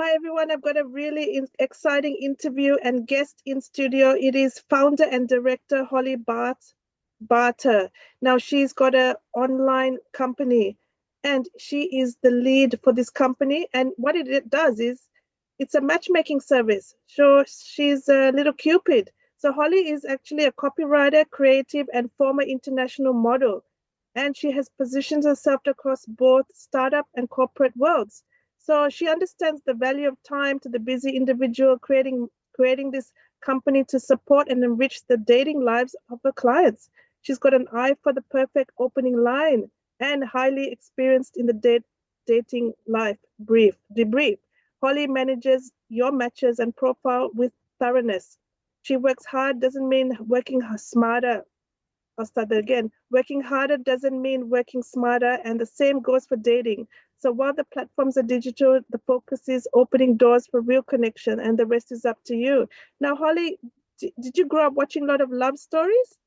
Hi, everyone. I've got a really exciting interview and guest in studio. It is founder and director Holly Barter. Now, she's got an online company and she is the lead for this company. And what it does is it's a matchmaking service. So she's a little Cupid. So Holly is actually a copywriter, creative, and former international model. And she has positioned herself across both startup and corporate worlds. So she understands the value of time to the busy individual, creating this company to support and enrich the dating lives of her clients. She's got an eye for the perfect opening line and highly experienced in the dating life debrief. Holly manages your matches and profile with thoroughness. She works hard doesn't mean working smarter. I'll start that again. Working harder doesn't mean working smarter, and the same goes for dating. So while the platforms are digital, the focus is opening doors for real connection, and the rest is up to you. Now, Holly, did you grow up watching a lot of love stories?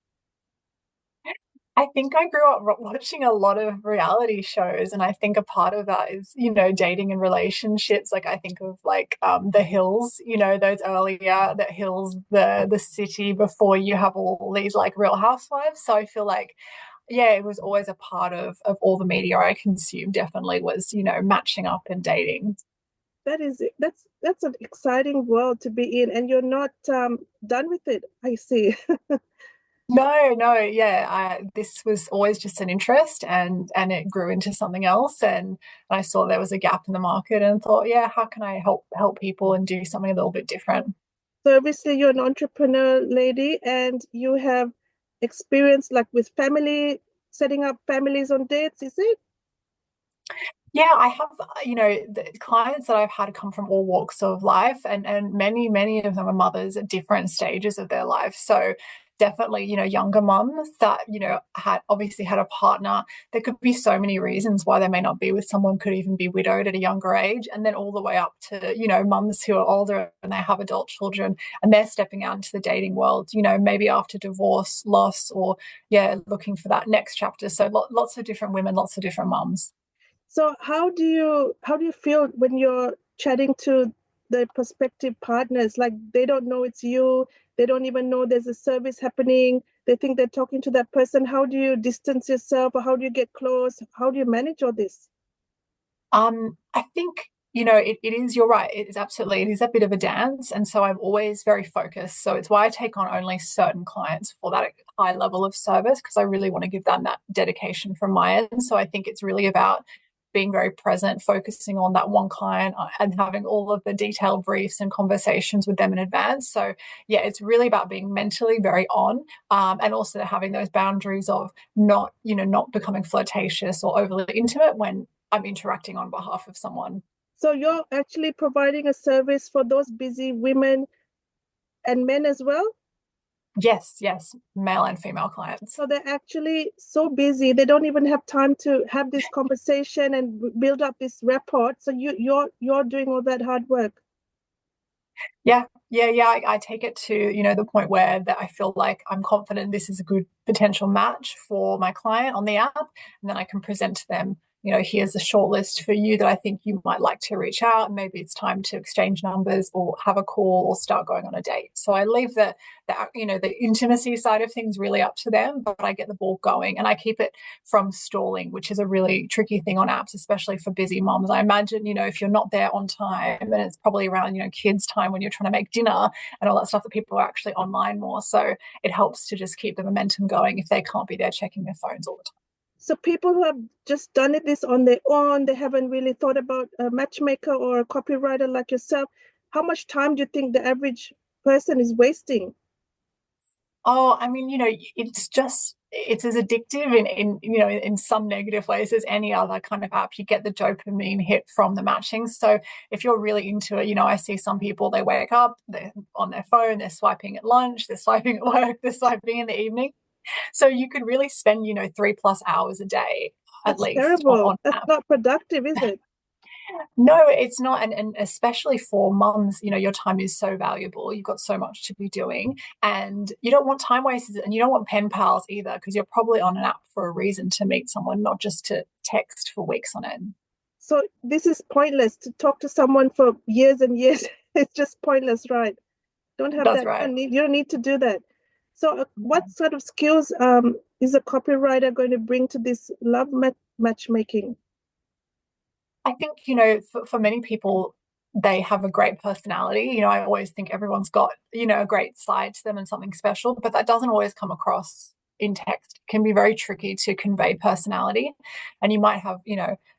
I think I grew up watching a lot of reality shows, and I think a part of that is, dating and relationships. Like I think of The Hills, those earlier the Hills, the city before you have all these like Real Housewives. So I feel like, yeah, it was always a part of all the media I consumed. Definitely was, matching up and dating. That's an exciting world to be in, and you're not done with it. I see. No, no, yeah. This was always just an interest, and it grew into something else. And I saw there was a gap in the market, and thought, yeah, how can I help people and do something a little bit different? So obviously you're an entrepreneur lady and you have experience like with family, setting up families on dates, is it? Yeah, I have, the clients that I've had come from all walks of life, and many of them are mothers at different stages of their life. So definitely, younger mums that, had obviously had a partner. There could be so many reasons why they may not be with someone, could even be widowed at a younger age, and then all the way up to, mums who are older and they have adult children and they're stepping out into the dating world, maybe after divorce, loss, or yeah, looking for that next chapter. So lots of different women, lots of different mums. So how do you feel when you're chatting to the prospective partners? Like they don't know it's you, they don't even know there's a service happening. They think they're talking to that person. How do you distance yourself or how do you get close? How do you manage all this? I think, it is, you're right. It is absolutely, it is a bit of a dance. And so I'm always very focused. So it's why I take on only certain clients for that high level of service, because I really want to give them that dedication from my end. So I think it's really about being very present, focusing on that one client and having all of the detailed briefs and conversations with them in advance. So yeah, it's really about being mentally very on, and also having those boundaries of not becoming flirtatious or overly intimate when I'm interacting on behalf of someone. So you're actually providing a service for those busy women and men as well? Yes, yes, male and female clients. So they're actually so busy, they don't even have time to have this conversation and build up this rapport. So you're doing all that hard work. Yeah, yeah, yeah. I take it to, the point where that I feel like I'm confident this is a good potential match for my client on the app. And then I can present to them, here's a short list for you that I think you might like to reach out. And maybe it's time to exchange numbers or have a call or start going on a date. So I leave the intimacy side of things really up to them, but I get the ball going and I keep it from stalling, which is a really tricky thing on apps, especially for busy moms. I imagine, if you're not there on time, and it's probably around, kids' time when you're trying to make dinner and all that stuff, that people are actually online more. So it helps to just keep the momentum going if they can't be there checking their phones all the time. So people who have just done this on their own, they haven't really thought about a matchmaker or a copywriter like yourself. How much time do you think the average person is wasting? Oh, I mean, it's as addictive in some negative ways as any other kind of app. You get the dopamine hit from the matching. So if you're really into it, I see some people, they wake up, they're on their phone, they're swiping at lunch, they're swiping at work, they're swiping in the evening. So you could really spend, 3+ hours a day at That's least on, terrible. on That's app. not productive, is it? No, it's not. And especially for mums, your time is so valuable. You've got so much to be doing. And you don't want time wasters and you don't want pen pals either, because you're probably on an app for a reason to meet someone, not just to text for weeks on end. So this is pointless to talk to someone for years and years. It's just pointless, right? Don't have That's that. right. You don't need to do that. So what sort of skills is a copywriter going to bring to this matchmaking? I think, for many people, they have a great personality. I always think everyone's got, a great side to them and something special, but that doesn't always come across in text. It can be very tricky to convey personality. And you might have,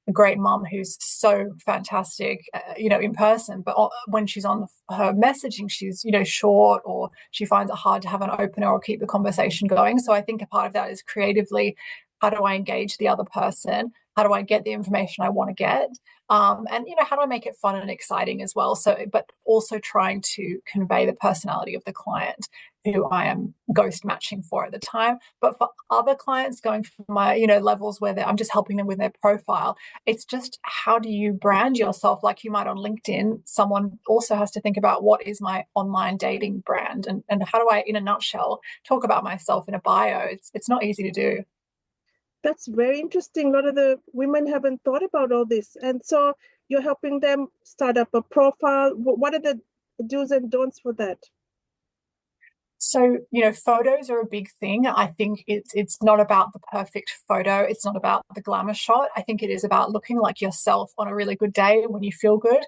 a great mum who's so fantastic, in person, but when she's on her messaging, she's, short, or she finds it hard to have an opener or keep the conversation going. So I think a part of that is creatively, how do I engage the other person? How do I get the information I want to get? And how do I make it fun and exciting as well? So, but also trying to convey the personality of the client who I am ghost matching for at the time. But for other clients going from my, levels where I'm just helping them with their profile, it's just, how do you brand yourself like you might on LinkedIn? Someone also has to think about, what is my online dating brand, and how do I, in a nutshell, talk about myself in a bio? It's not easy to do. That's very interesting. A lot of the women haven't thought about all this. And so you're helping them start up a profile. What are the do's and don'ts for that? So, photos are a big thing. I think it's not about the perfect photo. It's not about the glamour shot. I think it is about looking like yourself on a really good day when you feel good.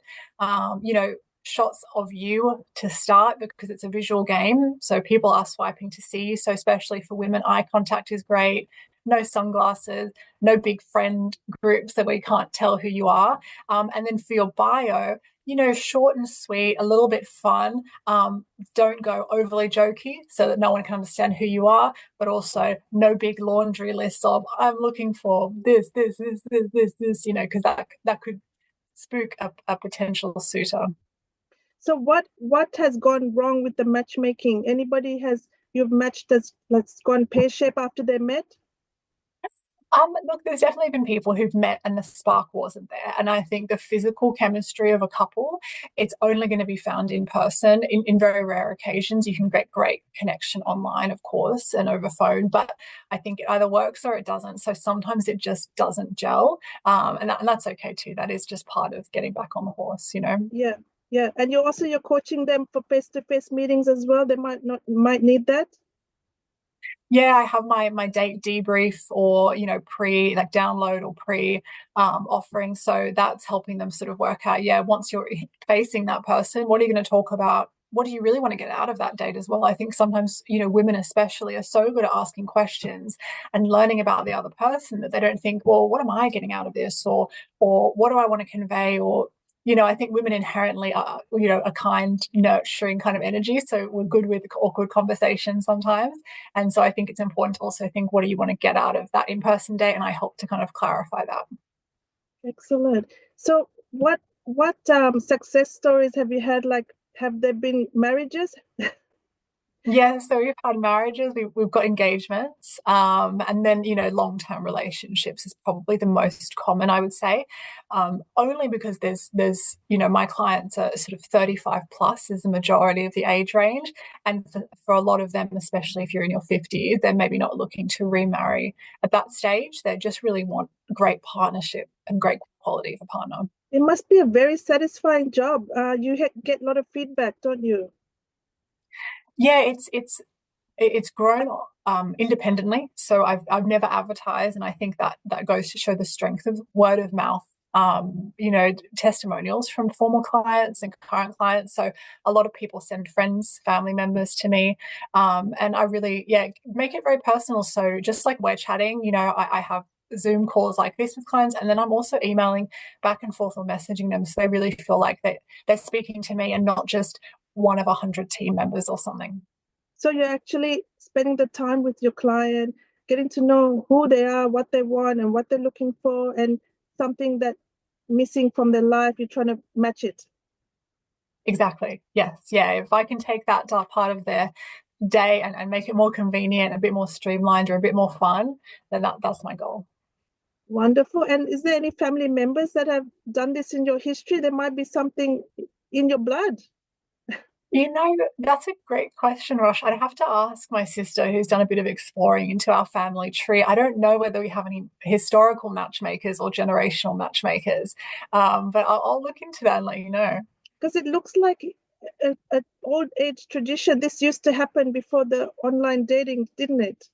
Shots of you to start, because it's a visual game. So people are swiping to see you. So especially for women, eye contact is great. No sunglasses, no big friend groups that we can't tell who you are. And then for your bio, short and sweet, a little bit fun. Don't go overly jokey so that no one can understand who you are, but also no big laundry list of, I'm looking for this, because that could spook a potential suitor. So what has gone wrong with the matchmaking? Anybody has you've matched that's gone pear shape after they met? Look, there's definitely been people who've met and the spark wasn't there. And I think the physical chemistry of a couple, it's only going to be found in person. In very rare occasions, you can get great connection online, of course, and over phone, but I think it either works or it doesn't. So sometimes it just doesn't gel. And that's okay too. That is just part of getting back on the horse. Yeah, yeah. And you're coaching them for face-to-face meetings as well. They might need that. Yeah, I have my date debrief, or pre, like, download or pre offering. So that's helping them sort of work out, yeah, once you're facing that person, what are you going to talk about? What do you really want to get out of that date as well? I think sometimes, women especially are so good at asking questions and learning about the other person, that they don't think, well, what am I getting out of this? Or what do I want to convey? Or I think women inherently are, a kind, nurturing kind of energy. So we're good with awkward conversations sometimes. And so I think it's important to also think, what do you want to get out of that in-person date? And I help to kind of clarify that. Excellent. So what success stories have you had? Like, have there been marriages? Yeah, so we've had marriages, we've got engagements, and then, long-term relationships is probably the most common, I would say, only because there's, my clients are sort of 35 plus is the majority of the age range. And for a lot of them, especially if you're in your 50s, they're maybe not looking to remarry at that stage. They just really want great partnership and great quality of a partner. It must be a very satisfying job. You get a lot of feedback, don't you? Yeah, it's grown independently. So I've never advertised, and I think that goes to show the strength of word of mouth. Testimonials from former clients and current clients. So a lot of people send friends, family members to me, and I really, yeah, make it very personal. So just like we're chatting, I have Zoom calls like this with clients, and then I'm also emailing back and forth or messaging them, so they really feel like they're speaking to me and not just one of 100 team members or something. So you're actually spending the time with your client, getting to know who they are, what they want, and what they're looking for, and something that missing from their life, you're trying to match it. Exactly. Yes. Yeah. If I can take that part of their day and make it more convenient, a bit more streamlined, or a bit more fun, then that's my goal. Wonderful. And is there any family members that have done this in your history? There might be something in your blood. That's a great question, Rosh. I'd have to ask my sister, who's done a bit of exploring into our family tree. I don't know whether we have any historical matchmakers or generational matchmakers, but I'll look into that and let you know. Because it looks like an old age tradition. This used to happen before the online dating, didn't it?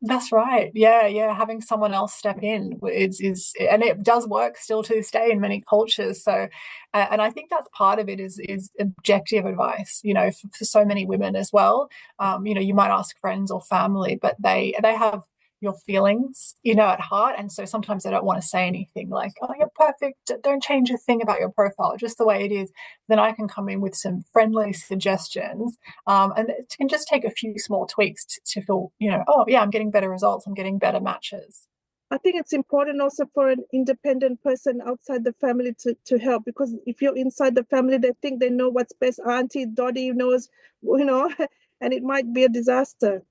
That's right. Yeah, yeah. Having someone else step in is and it does work still to this day in many cultures. So, and I think that's part of it is objective advice. For so many women as well. You might ask friends or family, but they have your feelings, at heart, and so sometimes they don't want to say anything like, "Oh, you're perfect. Don't change a thing about your profile, just the way it is." Then I can come in with some friendly suggestions, and it can just take a few small tweaks to feel, oh, yeah, I'm getting better results. I'm getting better matches. I think it's important also for an independent person outside the family to help, because if you're inside the family, they think they know what's best. Auntie Dottie knows, and it might be a disaster.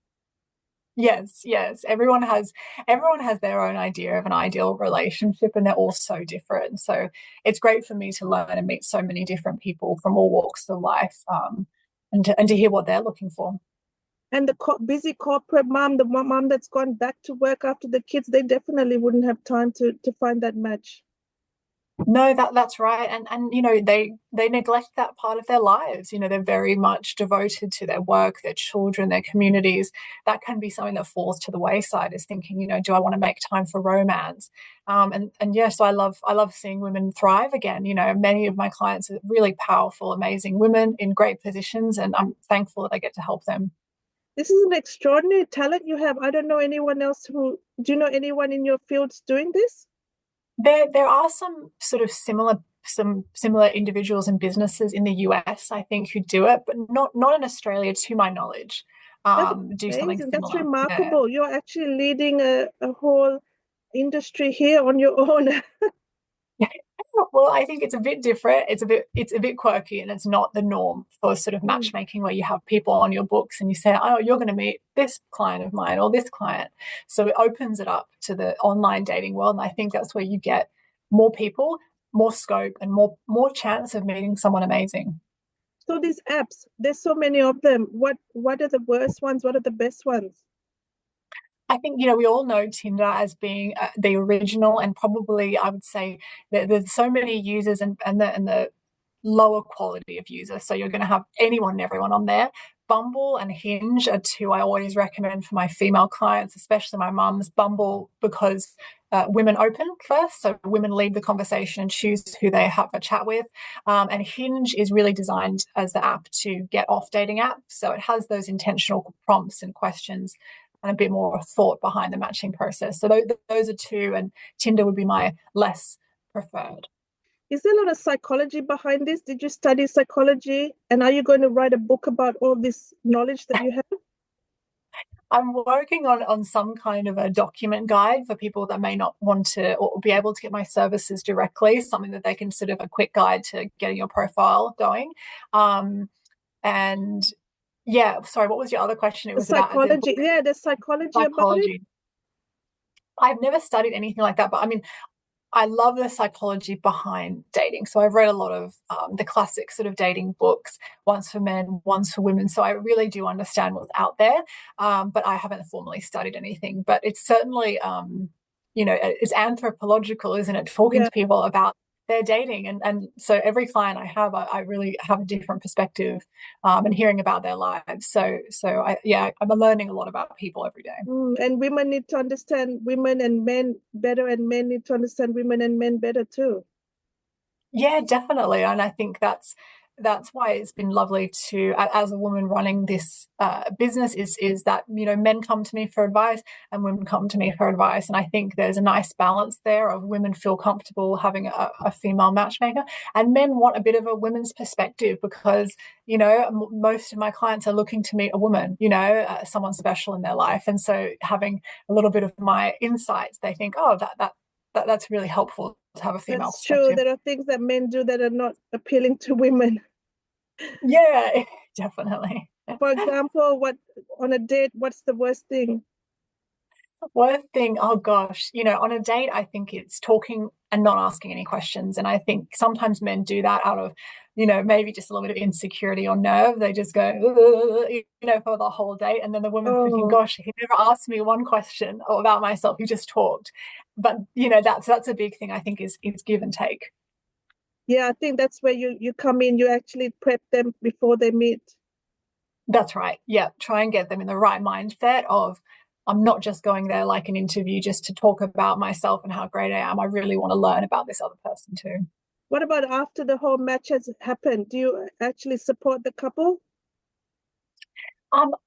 Yes, yes. Everyone has their own idea of an ideal relationship, and they're all so different. So it's great for me to learn and meet so many different people from all walks of life, and to hear what they're looking for. And the busy corporate mom, the mom that's gone back to work after the kids, they definitely wouldn't have time to find that match. No, that's right. And they neglect that part of their lives. They're very much devoted to their work, their children, their communities. That can be something that falls to the wayside, is thinking, do I want to make time for romance? And yeah, so I love seeing women thrive again. Many of my clients are really powerful, amazing women in great positions, and I'm thankful that I get to help them. This is an extraordinary talent you have. I don't know anyone else who, do you know anyone in your fields doing this? There are some similar individuals and businesses in the US, I think, who do it, but not in Australia, to my knowledge. That's Do something amazing. That's similar. Yeah. remarkable. You're actually leading a whole industry here on your own. Well, I think it's a bit different. It's a bit quirky, and it's not the norm for sort of Mm. matchmaking where you have people on your books and you say, "Oh, you're going to meet this client of mine or this client." So it opens it up to the online dating world, and I think that's where you get more people, more scope, and more chance of meeting someone amazing. So these apps, there's so many of them. What are the worst ones? What are the best ones? I think, we all know Tinder as being the original, and probably I would say that there's so many users, and the lower quality of users. So you're going to have anyone and everyone on there. Bumble and Hinge are two I always recommend for my female clients, especially my mum's. Bumble because women open first, so women lead the conversation and choose who they have a chat with. And Hinge is really designed as the app to get off dating app, so it has those intentional prompts and questions and a bit more thought behind the matching process. So those are two, and Tinder would be my less preferred. Is there a lot of psychology behind this? Did you study psychology? And are you going to write a book about all this knowledge that you have? I'm working on some kind of a document guide for people that may not want to or be able to get my services directly, something that they can sort of a quick guide to getting your profile going. And yeah, sorry, what was your other question? It The was about as a psychology. book Yeah, the psychology about it. psychology. I've never studied anything like that, but I mean, I love the psychology behind dating. So I've read a lot of the classic sort of dating books, one's for men, one's for women. So I really do understand what's out there, but I haven't formally studied anything. But it's certainly, it's anthropological, isn't it? Talking Yeah. to people about their dating. And so every client I have, I really have a different perspective, and hearing about their lives. So I'm learning a lot about people every day. And women need to understand women and men better, and men need to understand women and men better too. Yeah, definitely. And I think that's why it's been lovely to, as a woman running this business, is that men come to me for advice and women come to me for advice, and I think there's a nice balance there of women feel comfortable having a female matchmaker, and men want a bit of a women's perspective because most of my clients are looking to meet a woman, someone special in their life, and so having a little bit of my insights, they think, oh, that's really helpful to have a female That's true. perspective. There are things that men do that are not appealing to women. Yeah, definitely. For example, what on a date, what's the worst thing? Worst thing, oh gosh, on a date, I think it's talking and not asking any questions. And I think sometimes men do that out of, maybe just a little bit of insecurity or nerve. They just go, "Ugh," for the whole date. And then the woman's thinking, Oh, gosh, he never asked me one question about myself. He just talked. But, that's a big thing I think is give and take. yeah, I think that's where you come in. You actually prep them before they meet. That's right. Yeah. Try and get them in the right mindset of, I'm not just going there like an interview just to talk about myself and how great I am. I really want to learn about this other person too. What about after the whole match has happened? Do you actually support the couple?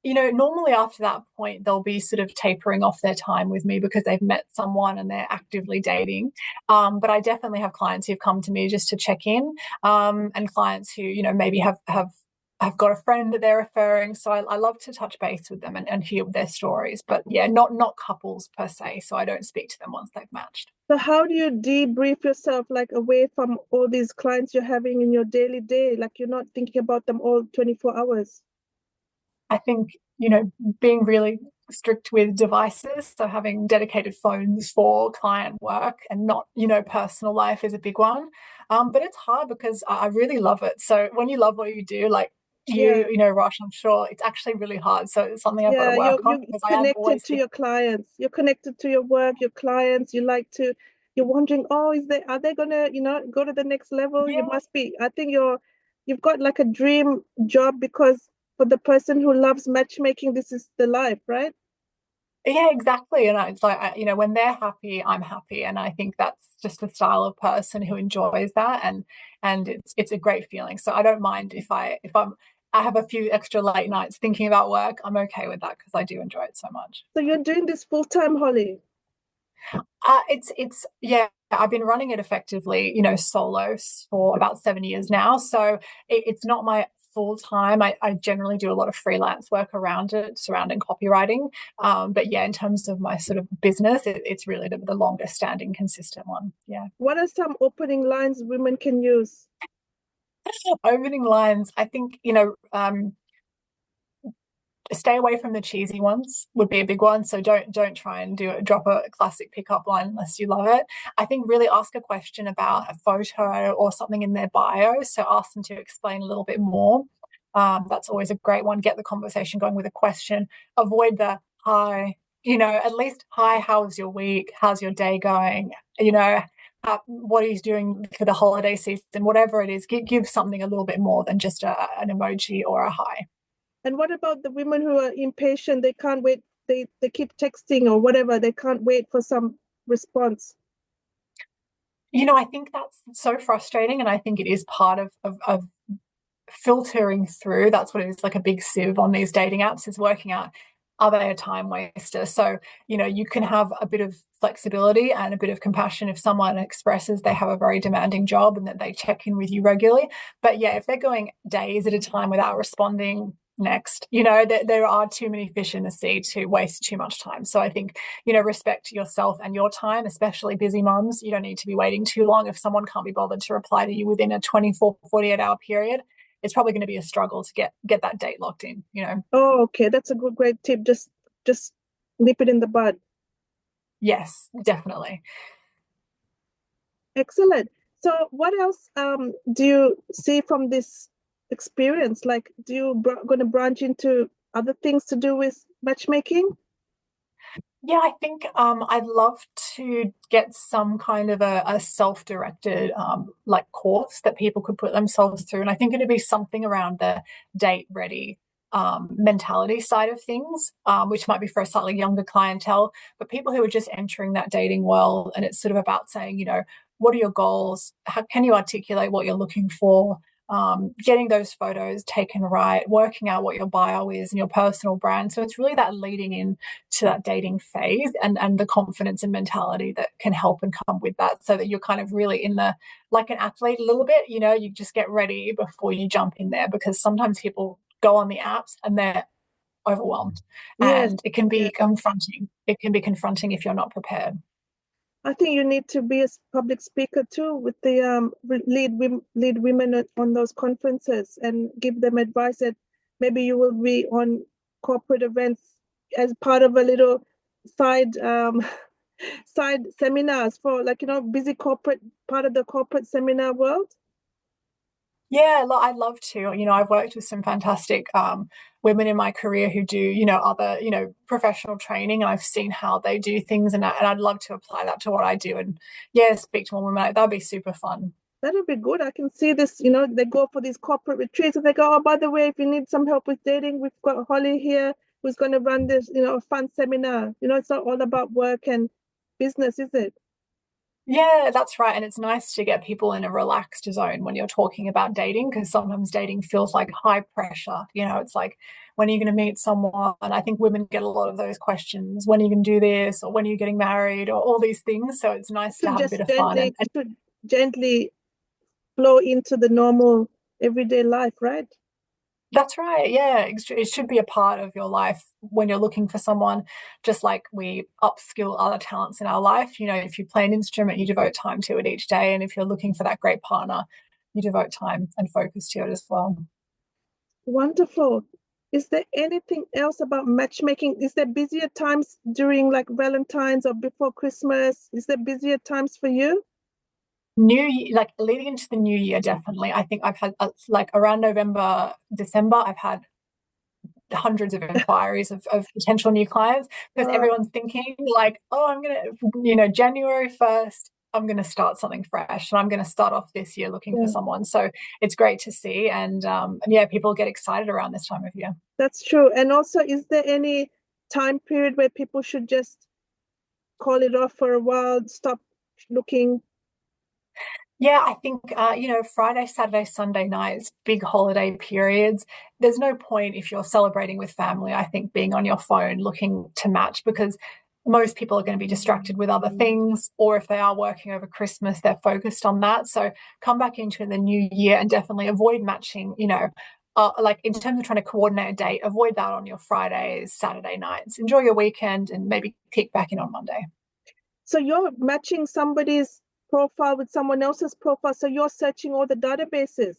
Normally after that point, they'll be sort of tapering off their time with me because they've met someone and they're actively dating. But I definitely have clients who've come to me just to check in, and clients who, maybe have got a friend that they're referring. So I love to touch base with them and hear their stories. But yeah, not couples per se. So I don't speak to them once they've matched. So how do you debrief yourself like away from all these clients you're having in your daily day? Like you're not thinking about them all 24 hours. I think, being really strict with devices, so having dedicated phones for client work and not, personal life is a big one. But it's hard because I really love it. So when you love what you do, like Yeah. Rosh, I'm sure it's actually really hard. So it's something I've got to Yeah, work on you because I am connected always to thinking, your clients. You're connected to your work, your clients. You're wondering, oh, are they gonna, go to the next level? You yeah, must be. I think you've got like a dream job because for the person who loves matchmaking, this is the life, right? yeah, exactly. And it's like, when they're happy, I'm happy. And I think that's just the style of person who enjoys that. And it's a great feeling. So I don't mind if I have a few extra late nights thinking about work. I'm okay with that because I do enjoy it so much. So you're doing this full time, Holly. It's yeah. I've been running it effectively, solo for about 7 years now. So it's not my full time. I generally do a lot of freelance work around it, surrounding copywriting. But yeah, in terms of my sort of business, it's really the longest standing, consistent one. Yeah. What are some opening lines women can use? Opening lines. I think, stay away from the cheesy ones would be a big one. So don't try and drop a classic pickup line unless you love it. I think really ask a question about a photo or something in their bio. So ask them to explain a little bit more. That's always a great one. Get the conversation going with a question. Avoid the hi. At least hi. How's your week? How's your day going? What he's doing for the holiday season, whatever it is, give something a little bit more than just an emoji or a hi. And what about the women who are impatient? They can't wait. They keep texting or whatever. They can't wait for some response. I think that's so frustrating. And I think it is part of filtering through. That's what it is, like a big sieve on these dating apps, is working out, are they a time waster? So, you can have a bit of flexibility and a bit of compassion if someone expresses they have a very demanding job and that they check in with you regularly. But yeah, if they're going days at a time without responding, next, there are too many fish in the sea to waste too much time. So I think, respect yourself and your time, especially busy mums. You don't need to be waiting too long. If someone can't be bothered to reply to you within a 24, 48-hour period, it's probably going to be a struggle to get that date locked in. Oh, okay. That's a great tip. Just nip it in the bud. Yes, definitely. Excellent. So, what else do you see from this experience? Like, do you going to branch into other things to do with matchmaking? Yeah, I think I'd love to get some kind of a self-directed like course that people could put themselves through. And I think it'd be something around the date ready mentality side of things, which might be for a slightly younger clientele, but people who are just entering that dating world. And it's sort of about saying, what are your goals? How can you articulate what you're looking for? Getting those photos taken right, working out what your bio is and your personal brand. So it's really that leading in to that dating phase and the confidence and mentality that can help and come with that, so that you're kind of really in the, like an athlete a little bit, you just get ready before you jump in there, because sometimes people go on the apps and they're overwhelmed, Yes. and it can Yeah. be confronting. It can be confronting if you're not prepared. I think you need to be a public speaker too, with the lead women on those conferences and give them advice that maybe you will be on corporate events as part of a little side side seminars for, like, busy corporate, part of the corporate seminar world? Yeah, I'd love to. I've worked with some fantastic women in my career who do, other, professional training, and I've seen how they do things, and I'd love to apply that to what I do. And yeah, speak to more women. That'd be super fun. That would be good. I can see this, they go for these corporate retreats and they go, oh, by the way, if you need some help with dating, we've got Holly here who's going to run this, a fun seminar. It's not all about work and business, is it? Yeah, that's right. And it's nice to get people in a relaxed zone when you're talking about dating, because sometimes dating feels like high pressure. It's like, when are you going to meet someone? I think women get a lot of those questions. When are you going to do this? Or when are you getting married? Or all these things. So it's nice to Should have a bit just of fun. gently, And should gently flow into the normal everyday life, right? that's right. Yeah. It should be a part of your life when you're looking for someone, just like we upskill other talents in our life. If you play an instrument, you devote time to it each day. And if you're looking for that great partner, you devote time and focus to it as well. Wonderful. Is there anything else about matchmaking? Is there busier times during like Valentine's or before Christmas? Is there busier times for you? New Year, like leading into the new year, definitely. I think I've had like around November, December, I've had hundreds of inquiries of potential new clients, because Wow. everyone's thinking like, oh, I'm gonna, January 1st, I'm gonna start something fresh, and I'm gonna start off this year looking for Yeah, someone. So it's great to see, and yeah, people get excited around this time of year. that's true. And also, is there any time period where people should just call it off for a while, stop looking? Yeah, I think Friday, Saturday, Sunday nights, big holiday periods. There's no point if you're celebrating with family, I think, being on your phone looking to match, because most people are going to be distracted with other things, or if they are working over Christmas, they're focused on that. So come back into the new year and definitely avoid matching, like in terms of trying to coordinate a date, avoid that on your Fridays, Saturday nights. Enjoy your weekend and maybe kick back in on Monday. So you're matching somebody's profile with someone else's profile. So you're searching all the databases.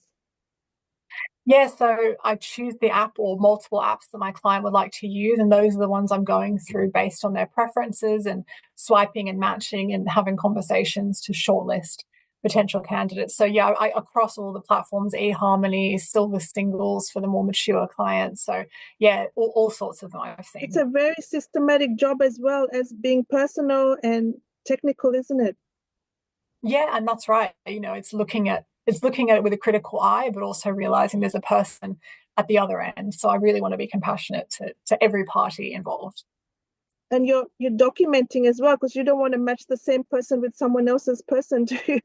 Yeah, so I choose the app or multiple apps that my client would like to use, and those are the ones I'm going through based on their preferences, and swiping and matching and having conversations to shortlist potential candidates. So yeah, I across all the platforms, eHarmony, Silver Singles for the more mature clients. So yeah, all sorts of them I've It's seen. a very systematic job as well as being personal and technical, isn't it? Yeah, and that's right. It's looking at it with a critical eye, but also realizing there's a person at the other end. So I really want to be compassionate to every party involved. And you're documenting as well because you don't want to match the same person with someone else's person, do you?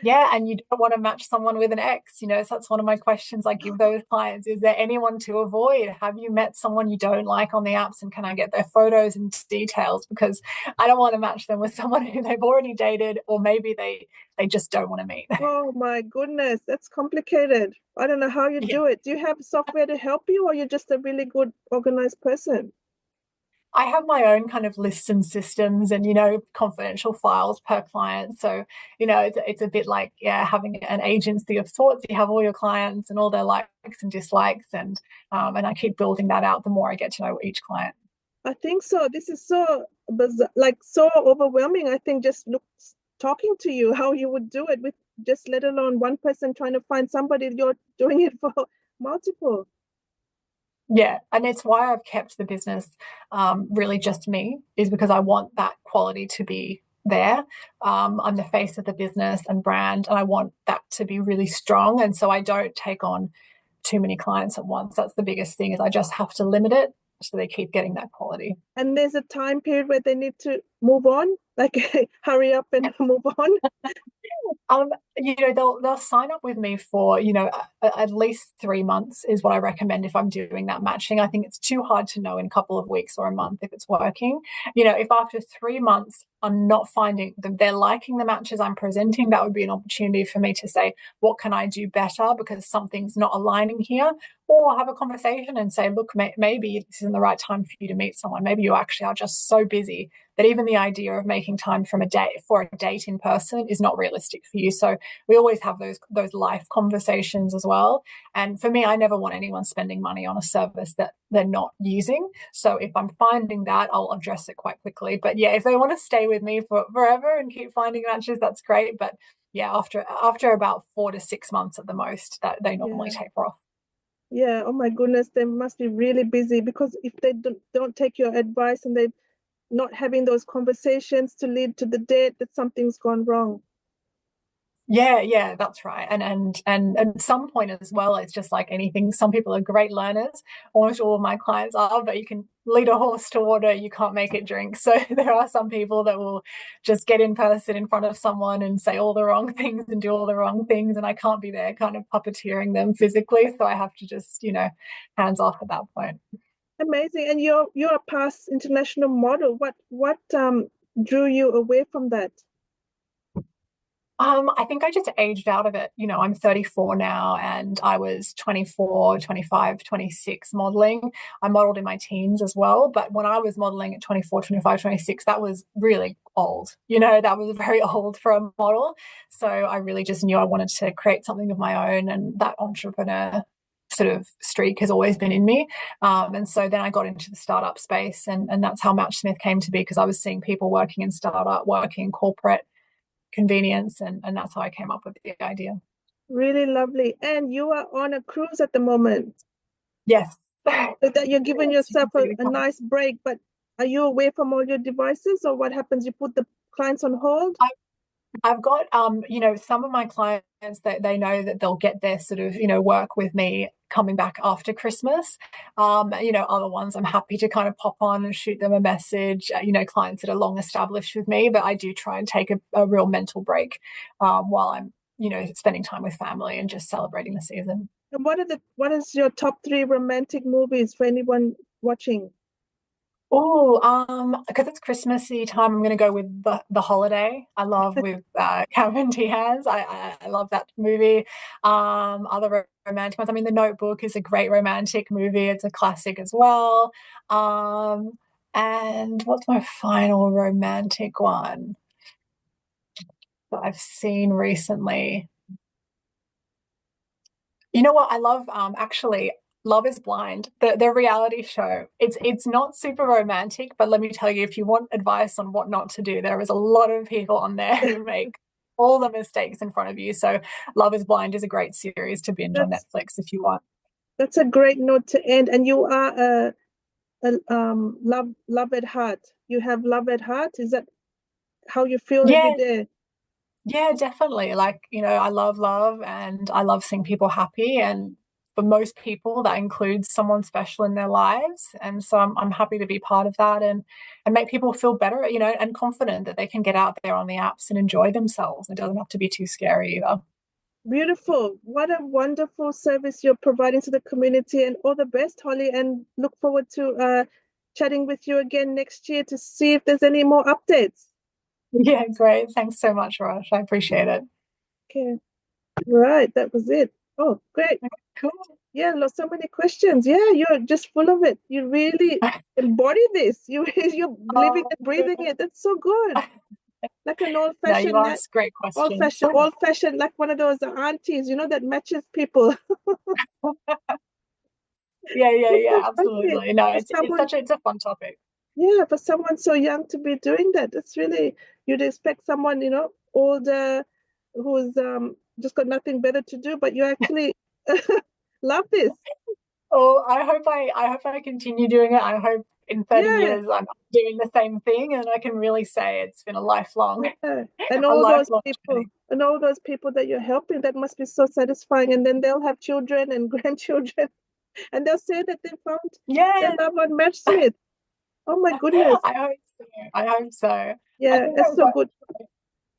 Yeah, and you don't want to match someone with an ex, so that's one of my questions I give those clients. Is there anyone to avoid? Have you met someone you don't like on the apps, and can I get their photos and details? Because I don't want to match them with someone who they've already dated, or maybe they just don't want to meet. Oh my goodness, that's complicated. I don't know how you Yeah. do it. Do you have software to help you, or you're just a really good organized person? I have my own kind of lists and systems, and confidential files per client. So it's a bit like, yeah, having an agency of sorts. You have all your clients and all their likes and dislikes, and I keep building that out the more I get to know each client. I think so. This is so bizarre, like so overwhelming. I think just look, talking to you, how you would do it with just let alone one person trying to find somebody, you're doing it for multiple. Yeah, and it's why I've kept the business really just me, is because I want that quality to be there. I'm the face of the business and brand, and I want that to be really strong. And so I don't take on too many clients at once. That's the biggest thing, is I just have to limit it so they keep getting that quality. And there's a time period where they need to move on, like hurry up and move on. They'll sign up with me for at least 3 months is what I recommend if I'm doing that matching. I think it's too hard to know in a couple of weeks or a month if it's working. If after 3 months I'm not finding them, they're liking the matches I'm presenting, that would be an opportunity for me to say, what can I do better because something's not aligning here? Or have a conversation and say, look, maybe this isn't the right time for you to meet someone. Maybe you actually are just so busy that even the idea of making time from a date in person is not realistic for you. So we always have those life conversations as well. And for me, I never want anyone spending money on a service that they're not using. So if I'm finding that, I'll address it quite quickly. But yeah, if they want to stay with me for forever and keep finding matches, that's great. But yeah, after about 4 to 6 months at the most, that they normally Yeah. taper off. Yeah. Oh my goodness, they must be really busy because if they don't take your advice and they not having those conversations to lead to the date, that something's gone wrong. Yeah, yeah, that's right. And at some point as well, it's just like anything. Some people are great learners. Almost all of my clients are, but you can lead a horse to water, you can't make it drink. So there are some people that will just get in person in front of someone and say all the wrong things and do all the wrong things, and I can't be there kind of puppeteering them physically. So I have to just, hands off at that point. Amazing. And you're a past international model. What drew you away from that? I think I just aged out of it. I'm 34 now and I was 24, 25, 26 modeling. I modeled in my teens as well. But when I was modeling at 24, 25, 26, that was really old. That was very old for a model. So I really just knew I wanted to create something of my own. And that entrepreneur sort of streak has always been in me. And so then I got into the startup space and that's how Matchsmith came to be because I was seeing people working in startup, working in corporate convenience, and that's how I came up with the idea. Really lovely. And you are on a cruise at the moment. Yes. So that you're giving Yes, you yourself can see the a comment. nice break, but are you away from all your devices or what happens? You put the clients on hold? I've got some of my clients that they know that they'll get their sort of, work with me coming back after Christmas. Other ones I'm happy to kind of pop on and shoot them a message, clients that are long established with me, but I do try and take a real mental break while I'm, spending time with family and just celebrating the season. And what is your top three romantic movies for anyone watching? Oh, because it's Christmassy time, I'm going to go with the Holiday. I love with Cameron Diaz. I love that movie. Other romantic ones. I mean, The Notebook is a great romantic movie. It's a classic as well. Um, and what's my final romantic one that I've seen recently? You know what? I love actually Love is Blind, the reality show. It's not super romantic, but let me tell you, if you want advice on what not to do, there is a lot of people on there who make all the mistakes in front of you. So Love is Blind is a great series to binge on That's Netflix if you want. that's a great note to end. And you are a love at heart. You have love at heart. Is that how you feel every Yeah, day? yeah, definitely. Like, I love love and I love seeing people happy. And for most people, that includes someone special in their lives. And so I'm happy to be part of that and make people feel better, and confident that they can get out there on the apps and enjoy themselves. It doesn't have to be too scary either. Beautiful. What a wonderful service you're providing to the community, and all the best, Holly. And look forward to chatting with you again next year to see if there's any more updates. Yeah, great. Thanks so much, Rosh. I appreciate it. Okay. Right. That was it. Oh, great. Cool. Yeah, lost so many questions. Yeah, you're just full of it. You really embody this. You're living Oh, and breathing good. it. That's so good. Like an No, you old-fashioned, ask great questions. old-fashioned, like one of those aunties, that matches people. Yeah, yeah, yeah, Okay. absolutely. No, For someone, it's a fun topic. yeah, for someone so young to be doing that, that's really, you'd expect someone, older who's just got nothing better to do, but you actually love this. Oh, I hope I continue doing it. I hope in 30 Yeah, years I'm doing the same thing and I can really say it's been a lifelong yeah. And a all those lifelong people, journey. and all those people that you're helping, that must be so satisfying. And then they'll have children and grandchildren, and they'll say that they found their Yeah, love on Matchsmith. Oh my goodness. I hope so. I hope so. I Yeah, think that's I've so got good.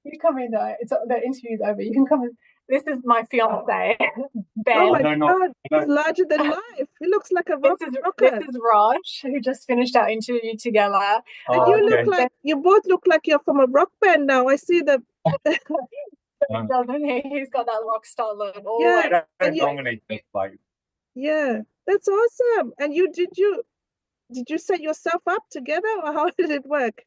you come in it's the interview's over. You can come in. This is my fiance, Oh Ben. my no, not God, he's no. larger than life. He looks like a This is this rocker. is Raj, who just finished our interview together. And Oh, you look okay. Ben like you both look like you're from a rock band now. I see the Um, doesn't he? He's got that rock star look yeah, we always. and don't you normally just like yeah, that's awesome. And you set yourself up together or how did it work?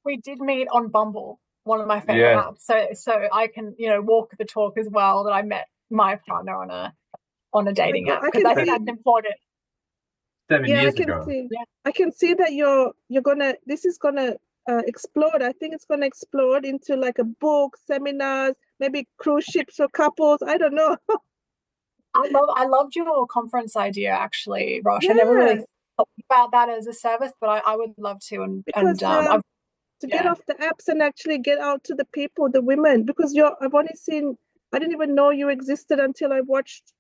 We did meet on Bumble, one of my favorite yeah, apps. So I can, walk the talk as well that I met my partner on a My dating God, app I because can I think see that's important. seven yeah, I years can ago. see. Yeah. I can see that you're gonna this is gonna explode. I think it's gonna explode into like a book, seminars, maybe cruise ships for couples. I don't know. I loved your conference idea actually, Rosh. I never Yeah, really thought about that as a service, but I would love to and because I've to get yeah. off the apps and actually get out to the people, the women, because I've only seen, I didn't even know you existed until I watched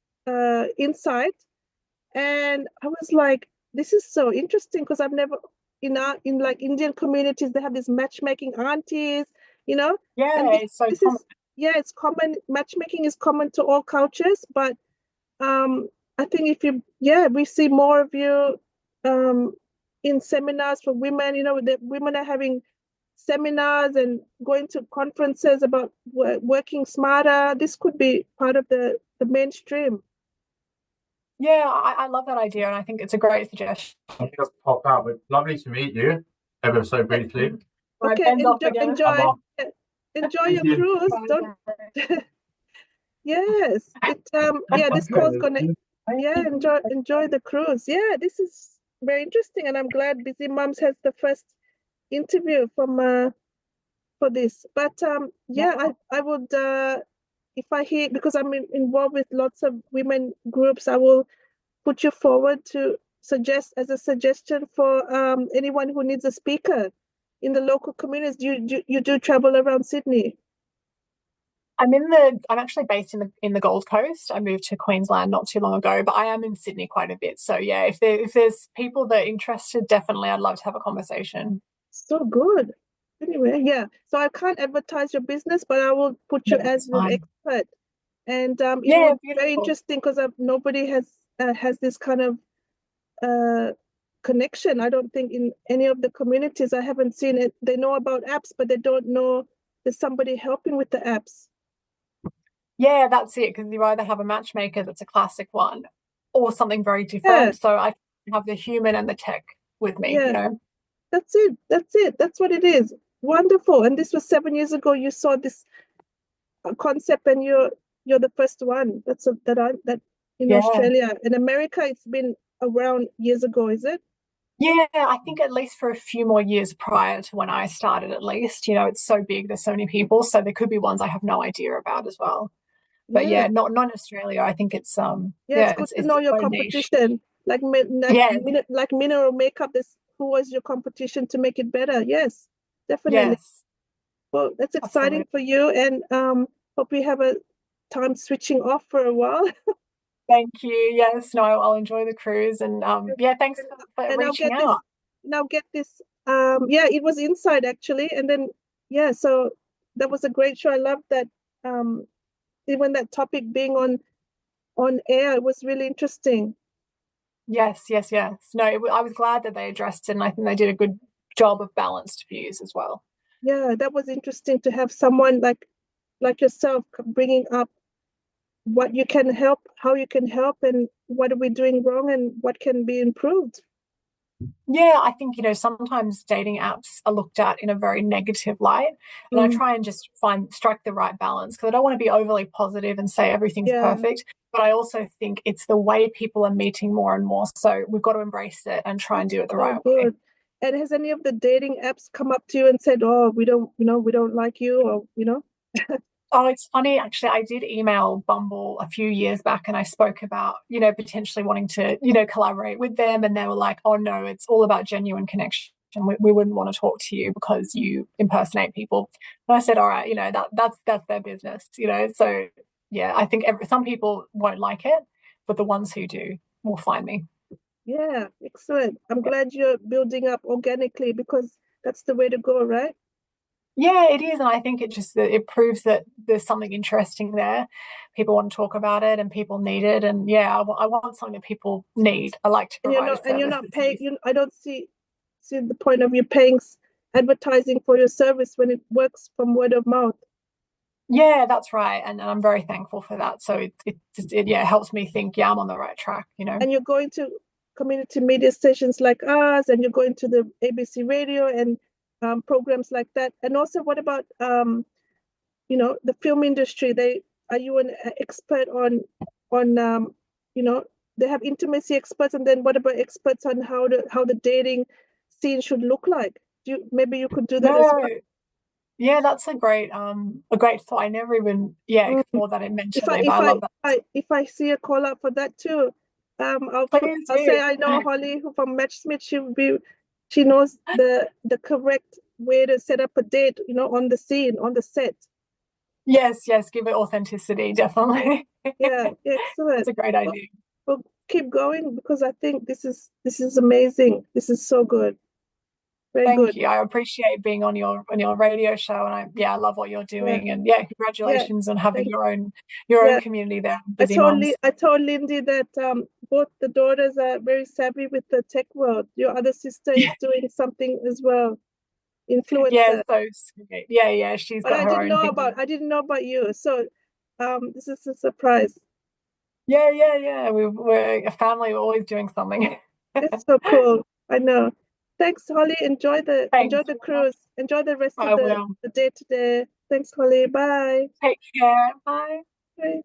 Insight, and I was like, this is so interesting because I've never in like Indian communities they have these matchmaking aunties, you know, and Yeah, this it's so this common. is yeah, it's common. Matchmaking is common to all cultures, but um, I think if you yeah, we see more of you um in seminars for women. You know, the women are having seminars and going to conferences about working smarter. This could be part of the mainstream. Yeah, I love that idea and I think it's a great suggestion. Just pop out. But lovely to meet you, ever so briefly. Right, Okay, Ben's off again. I'm off. enjoy Thank your you. cruise. Don't yes, it yeah, this call's gonna yeah, enjoy the cruise. Yeah, this is very interesting, and I'm glad Busy Moms has the first interview from for this. But Yeah. yeah, I would if I hear because involved with lots of women groups, I will put you forward to suggest as a suggestion for anyone who needs a speaker in the local communities. You do travel around Sydney. I'm actually based in the Gold Coast. I moved to Queensland not too long ago, but I am in Sydney quite a bit. So yeah, if there's people that are interested, definitely I'd love to have a conversation. So good. Anyway, yeah. So I can't advertise your business, but I will put No, you as that's an fine. expert. And it Yeah, would be very beautiful. interesting because nobody has this kind of uh, connection. I don't think in any of the communities I haven't seen it. They know about apps, but they don't know there's somebody helping with the apps. Yeah, that's it. Because you either have a matchmaker that's a classic one, or something very Yeah, different. So I have the human and the tech with me. yeah. That's it. That's it. That's what it is. Wonderful. And this was 7 years ago. You saw this concept, and you're the first one. That in Yeah. Australia. In America, it's been around years ago, is it? Yeah, I think at least for a few more years prior to when I started, at least, it's so big, there's so many people. So there could be ones I have no idea about as well. But Yeah. yeah, not in Australia. I think it's Yeah, it's yeah, good to it's know your so niche. competition. Yeah, Like mineral makeup, this who was your competition to make it better? Yes, definitely. yes, Well, that's exciting absolutely. for you, and hope we have a time switching off for a while. Thank you. Yes, no, I'll enjoy the cruise and yeah, thanks for And reaching out. Now get this. Yeah, it was inside actually, and then yeah, so that was a great show. I love that. Um, even that topic being on air, it was really interesting. Yes, yes, yes. No, I was glad that they addressed it, and I think they did a good job of balanced views as well. Yeah, that was interesting to have someone like yourself bringing up what you can help, how you can help, and what are we doing wrong, and what can be improved. Yeah, I think, sometimes dating apps are looked at in a very negative light. And I Mm, try and just strike the right balance because I don't want to be overly positive and say everything's yeah, perfect. But I also think it's the way people are meeting more and more. So we've got to embrace it and try and that's do it the so right way. good. And has any of the dating apps come up to you and said, "Oh, we don't like you," or Oh, it's funny, actually. I did email Bumble a few years back and I spoke about, potentially wanting to, collaborate with them. And they were like, oh, no, it's all about genuine connection. We wouldn't want to talk to you because you impersonate people. And I said, all right, that's their business, So, yeah, I think some people won't like it, but the ones who do will find me. yeah, excellent. I'm glad you're building up organically because that's the way to go, right? Yeah, it is, and I think it proves that there's something interesting there. People want to talk about it, and people need it. And yeah, I want something that people need. I like to provide a And you're service not that's paying. useful. I don't see the point of you paying advertising for your service when it works from word of mouth. Yeah, that's right, and I'm very thankful for that. So it helps me think, yeah, I'm on the right track. And you're going to community media stations like ours, and you're going to the ABC radio and programs like that. And also, what about the film industry? Are you an expert on they have intimacy experts, and then what about experts on how the dating scene should look like? Maybe you could do that as No, yeah, that's a great thought. I never even well. explored that If mentally, but if I love that. if I see a call out for that too, Please I'll say do. I know Holly who from Matchsmith. She knows the correct way to set up a date. On the scene, on the set. Yes, yes, give it authenticity, Yeah, definitely. yeah, That's excellent. a great Well, idea. well, keep going because I think this is amazing. This is so good, very Thank good. you. I appreciate being on your radio show, and I love what you're Yeah, doing. And yeah, yeah. congratulations on having Thank your own yeah. community there, busy mums. I told Lindy that both the daughters are very savvy with the tech world. Your other sister is doing something as well, Yeah, influencer. so sweet. Yeah, yeah, she's But got her own thing. I didn't know about you. So this is a surprise. Yeah, yeah, yeah. We're a family. We're always doing something. It's so cool. I know. Thanks, Holly. Thanks. Enjoy the cruise. Enjoy the rest of I will. the day today. Thanks, Holly. Bye. Take care. Bye. Bye.